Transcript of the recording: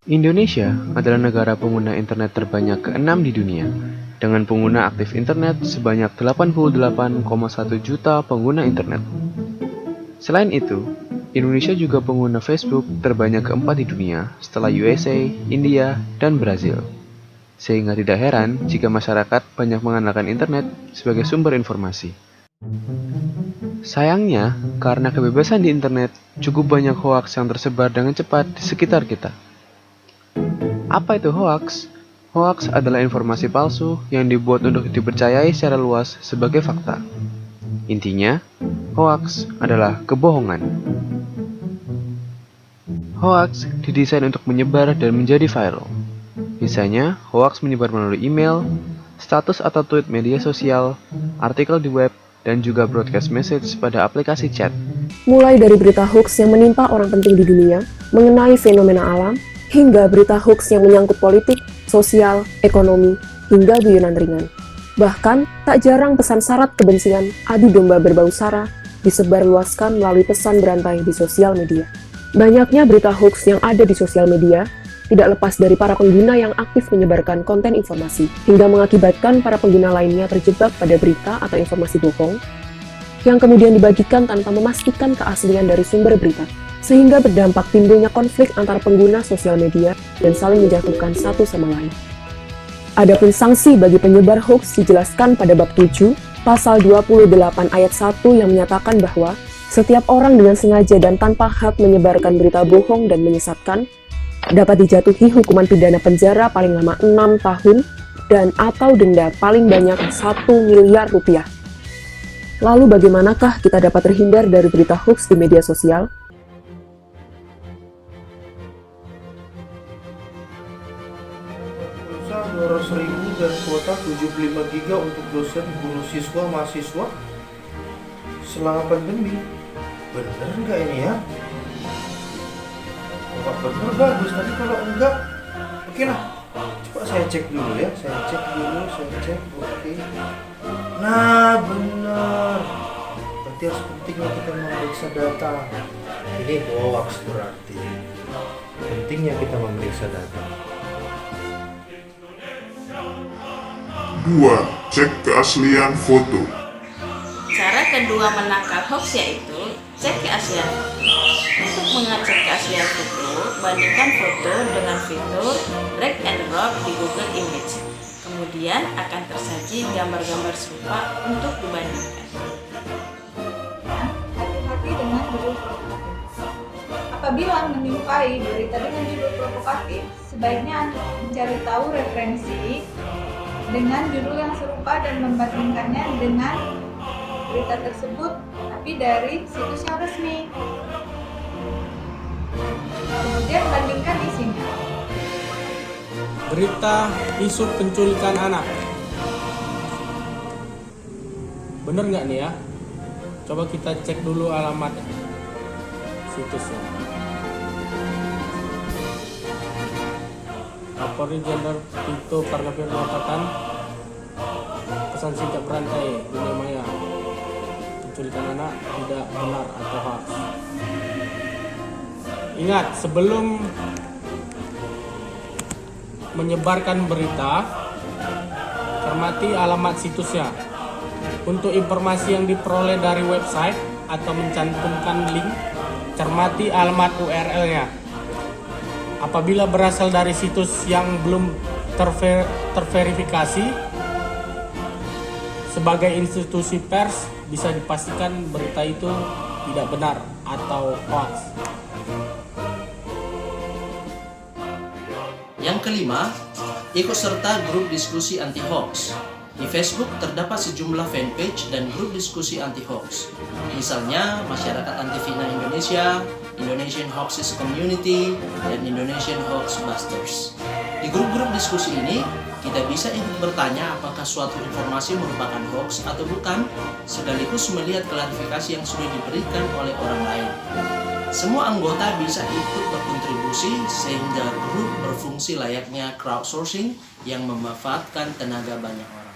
Indonesia adalah negara pengguna internet terbanyak ke-6 di dunia, dengan pengguna aktif internet sebanyak 88,1 juta pengguna internet. Selain itu, Indonesia juga pengguna Facebook terbanyak keempat di dunia setelah USA, India, dan Brazil. Sehingga tidak heran jika masyarakat banyak mengandalkan internet sebagai sumber informasi. Sayangnya, karena kebebasan di internet, cukup banyak hoaks yang tersebar dengan cepat di sekitar kita. Apa itu hoaks? Hoaks adalah informasi palsu yang dibuat untuk dipercayai secara luas sebagai fakta. Intinya, hoaks adalah kebohongan. Hoaks didesain untuk menyebar dan menjadi viral. Misalnya, hoaks menyebar melalui email, status atau tweet media sosial, artikel di web, dan juga broadcast message pada aplikasi chat. Mulai dari berita hoaks yang menimpa orang penting di dunia, mengenai fenomena alam, hingga berita hoaks yang menyangkut politik, sosial, ekonomi, hingga guyonan ringan. Bahkan, tak jarang pesan syarat kebencian, adu domba berbau sara, disebarluaskan melalui pesan berantai di sosial media. Banyaknya berita hoaks yang ada di sosial media tidak lepas dari para pengguna yang aktif menyebarkan konten informasi, hingga mengakibatkan para pengguna lainnya terjebak pada berita atau informasi bohong, yang kemudian dibagikan tanpa memastikan keaslian dari sumber berita, sehingga berdampak timbulnya konflik antara pengguna sosial media dan saling menjatuhkan satu sama lain. Adapun sanksi bagi penyebar hoaks dijelaskan pada bab 7, pasal 28 ayat 1 yang menyatakan bahwa setiap orang dengan sengaja dan tanpa hak menyebarkan berita bohong dan menyesatkan dapat dijatuhi hukuman pidana penjara paling lama 6 tahun dan atau denda paling banyak 1 miliar rupiah. Lalu bagaimanakah kita dapat terhindar dari berita hoaks di media sosial? Pulsa 200.000 dan kuota 75 GB untuk dosen, guru, siswa, mahasiswa selama pandemi. Bener nggak ini ya? Kalau bener bagus, tapi kalau enggak, oke lah. Coba saya cek dulu ya, saya cek, oke. Nah benar. Berarti harus pentingnya kita memeriksa data. Ini hoax berarti. Pentingnya kita memeriksa data. 2. Cek keaslian foto. Cara kedua menangkal hoax yaitu cek keaslian. Untuk mengecek keaslian foto, bandingkan foto dengan fitur drag and drop di Google Image. Kemudian akan tersaji gambar-gambar serupa untuk dibandingkan. Hati-hati dengan judul provokatif. Apabila menjumpai berita dengan judul provokatif, sebaiknya Anda mencari tahu referensi dengan judul yang serupa dan membandingkannya dengan berita tersebut, tapi dari situs yang resmi. Kemudian bandingkan isinya. Berita isu penculikan anak. Bener nggak nih ya? Coba kita cek dulu alamat situsnya. Kapolri Jenderal Tito Karnavian mengatakan pesan singkat berantai dunia maya penculikan anak tidak benar atau hoax. Ingat, sebelum menyebarkan berita, cermati alamat situsnya. Untuk informasi yang diperoleh dari website atau mencantumkan link, cermati alamat URL-nya. Apabila berasal dari situs yang belum terverifikasi sebagai institusi pers, bisa dipastikan berita itu tidak benar atau hoax. Yang kelima, ikut serta grup diskusi anti-hoax. Di Facebook terdapat sejumlah fanpage dan grup diskusi anti-hoax. Misalnya, Masyarakat Anti Fitnah Indonesia, Indonesian Hoaxes Community, dan Indonesian Hoax Busters. Di grup-grup diskusi ini, kita bisa ikut bertanya apakah suatu informasi merupakan hoax atau bukan, sekaligus melihat klarifikasi yang sudah diberikan oleh orang lain. Semua anggota bisa ikut berkontribusi sehingga grup berfungsi layaknya crowdsourcing yang memanfaatkan tenaga banyak orang.